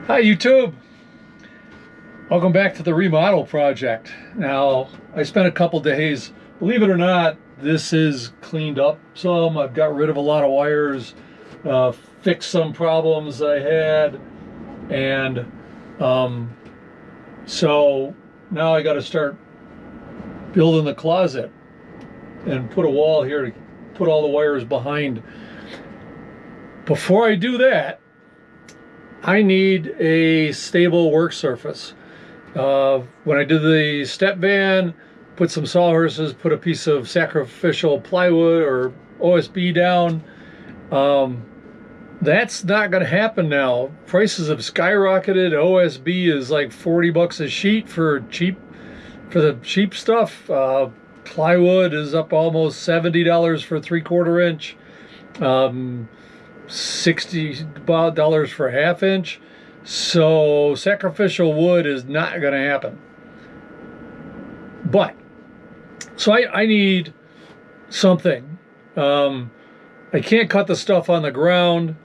Hi YouTube! Welcome back to the remodel project. Now, I spent a couple days, believe it or not, this is cleaned up some. I've got rid of a lot of wires, fixed some problems I had, and so now I got to start building the closet and put a wall here to put all the wires behind. Before I do that, I need a stable work surface. When I did the step van, put some sawhorses, put a piece of sacrificial plywood or OSB down. That's not going to happen now. Prices have skyrocketed. OSB is like 40 bucks a sheet for the cheap stuff. Plywood is up almost $70 for 3/4 inch. $60 for ½ inch. So sacrificial wood is not going to happen. But so I need something. I can't cut the stuff on the ground,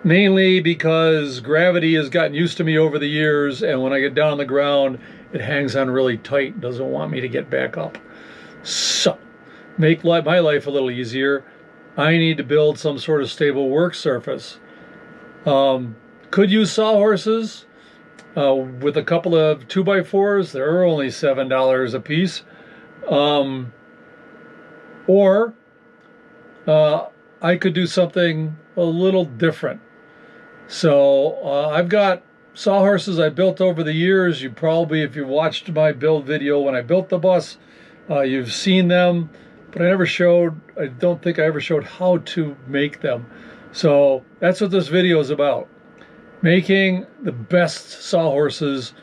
mainly because gravity has gotten used to me over the years, and when I get down on the ground it hangs on really tight, doesn't want me to get back up. So make my life a little easier, I need to build some sort of stable work surface. Could use sawhorses with a couple of 2x4s. They're only $7 a piece. Or I could do something a little different. So I've got sawhorses I built over the years. You probably, if you watched my build video when I built the bus, you've seen them. But I don't think I ever showed how to make them. So that's what this video is about. Making the best sawhorses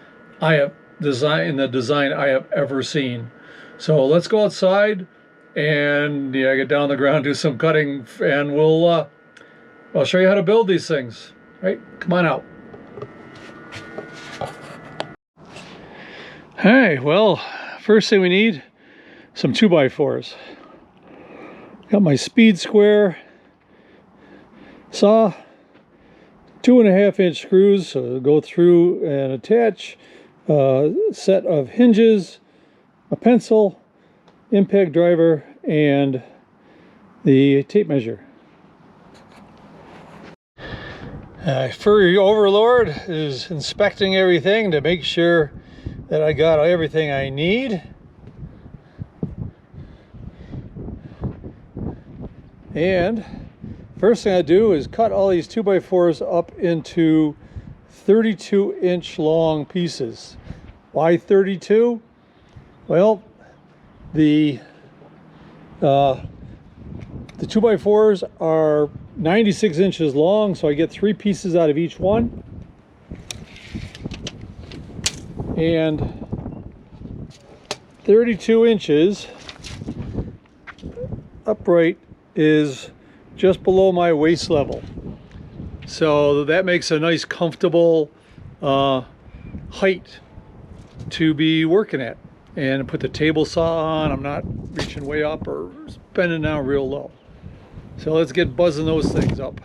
I have designed, the design I have ever seen. So let's go outside and get down on the ground, do some cutting, and I'll show you how to build these things. Right? Come on out. Hey, well, first thing we need, some 2x4s. Got my speed square saw, 2.5 inch screws, so go through and attach a set of hinges, a pencil, impact driver, and the tape measure. Furry Overlord is inspecting everything to make sure that I got everything I need. And first thing I do is cut all these 2x4s up into 32-inch long pieces. Why 32? Well, the 2x4s are 96 inches long, so I get 3 pieces out of each one. And 32 inches upright is just below my waist level, so that makes a nice comfortable height to be working at. And put the table saw on, I'm not reaching way up or bending down real low. So let's get buzzing those things up.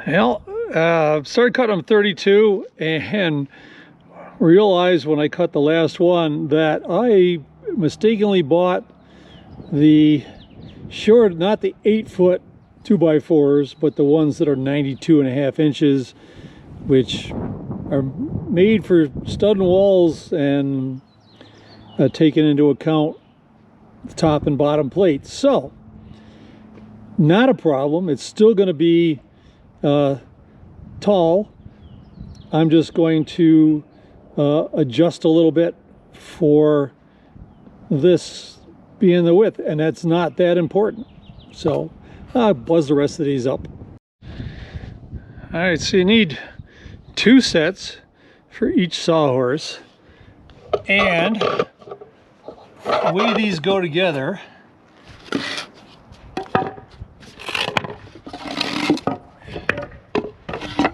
Well, started cutting them 32 and realized when I cut the last one that I mistakenly bought the short, not the 8-foot 2x4s, but the ones that are 92.5 inches, which are made for studding walls and taking into account the top and bottom plates. So not a problem. It's still going to be tall. I'm just going to adjust a little bit for this being the width, and that's not that important. So I'll buzz the rest of these up. All right, so you need 2 sets for each Sawhorse, and the way these go together,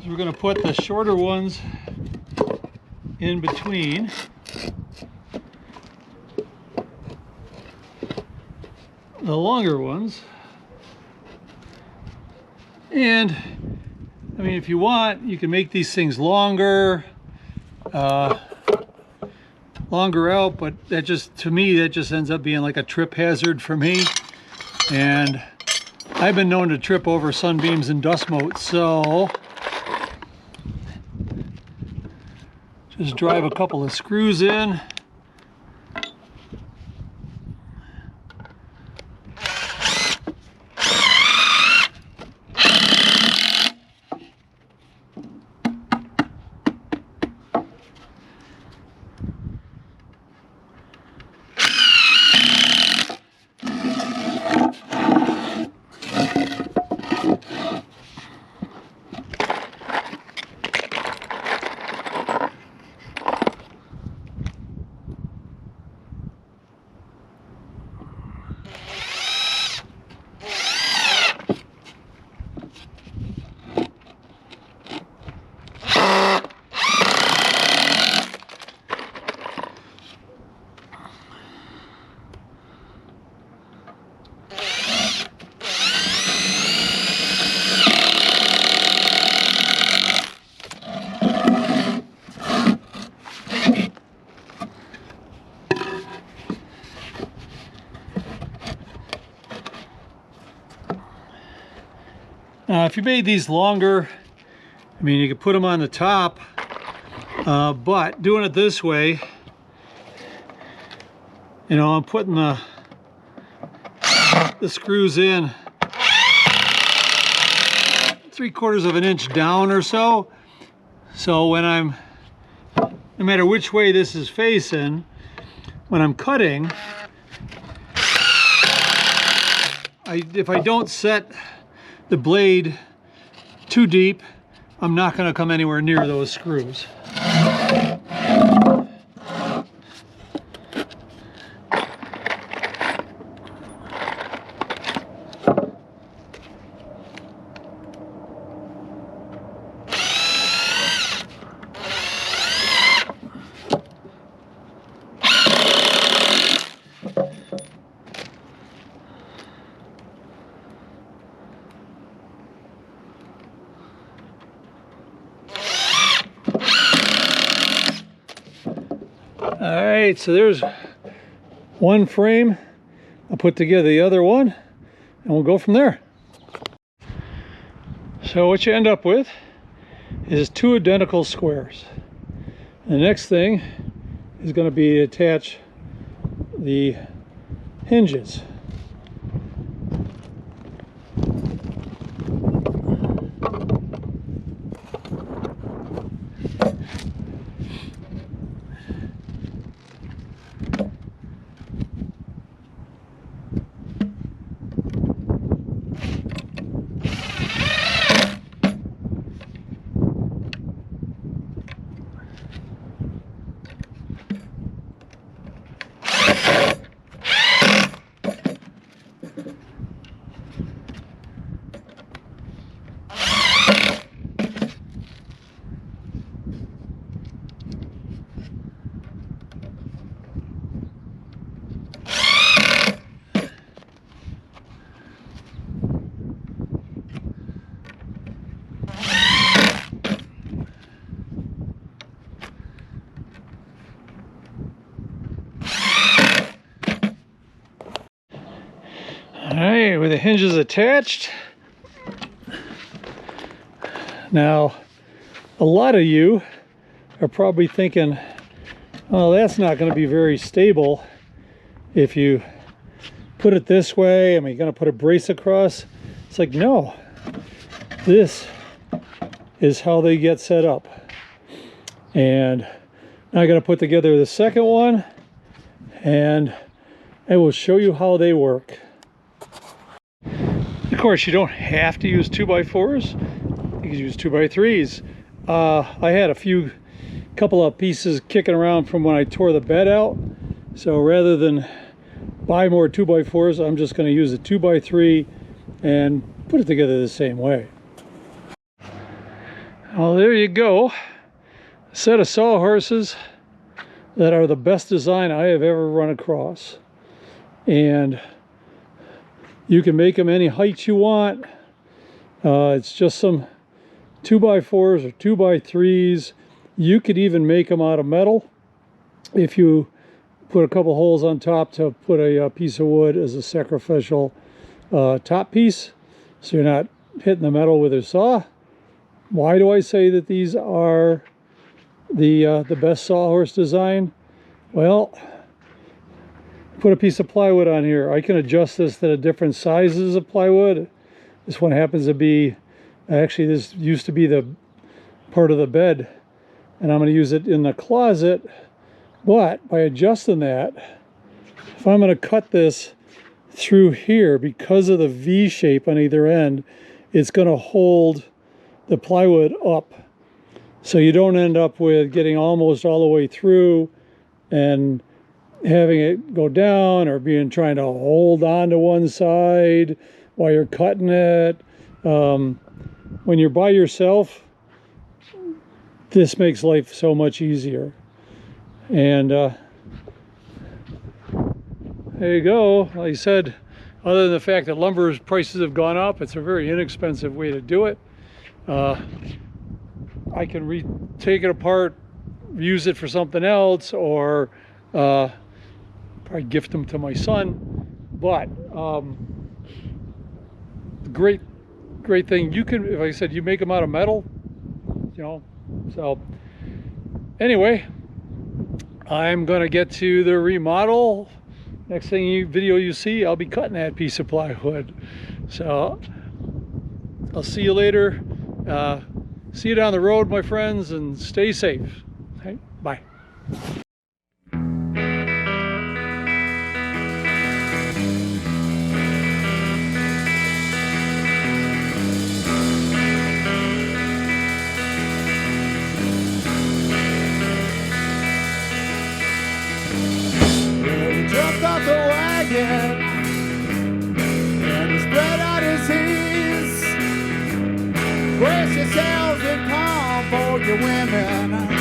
we're going to put the shorter ones in between. The longer ones. And I mean, if you want, you can make these things longer out, but that just, to me, that just ends up being like a trip hazard for me. And I've been known to trip over sunbeams and dust motes, so just drive a couple of screws in. Now, if you made these longer, I mean, you could put them on the top, but doing it this way, you know, I'm putting the screws in 3/4 of an inch down or so. So when I'm, no matter which way this is facing, when I'm cutting, if I don't set the blade too deep, I'm not going to come anywhere near those screws. Alright, so there's one frame. I'll put together the other one and we'll go from there. So what you end up with is 2 identical squares. The next thing is going to be to attach the hinges. Alright, with the hinges attached. Now, a lot of you are probably thinking, Well, that's not going to be very stable if you put it this way. I mean, you're going to put a brace across. It's like, no, this is how they get set up. And now I got to put together the second one, and I will show you how they work. Of course, you don't have to use 2x4s. You can use 2x3s. I had a couple of pieces kicking around from when I tore the bed out. So rather than buy more 2x4s, I'm just going to use a 2x3 and put it together the same way. Well, there you go. A set of Sawhorses that are the best design I have ever run across. And you can make them any height you want. It's just some 2x4s or 2x3s. You could even make them out of metal if you put a couple holes on top to put a piece of wood as a sacrificial top piece, so you're not hitting the metal with a saw. Why do I say that these are the best Sawhorse design? Well, put a piece of plywood on here. I can adjust this to the different sizes of plywood. This one happens to be, actually this used to be the part of the bed, and I'm going to use it in the closet. But by adjusting that, if I'm going to cut this through here, because of the V shape on either end, it's going to hold the plywood up. So you don't end up with getting almost all the way through and having it go down, or trying to hold on to one side while you're cutting it. When you're by yourself, this makes life so much easier. And there you go. Like I said, other than the fact that lumber prices have gone up, it's a very inexpensive way to do it. I can take it apart, use it for something else, or probably gift them to my son. But the great thing, you can, like I said, you make them out of metal, you know. So anyway, I'm gonna get to the remodel. Next video you see, I'll be cutting that piece of plywood. So I'll see you later. See you down the road, my friends, and stay safe. Okay, bye. Jumped off the wagon and he spread out his knees. Brace yourselves and come for your women.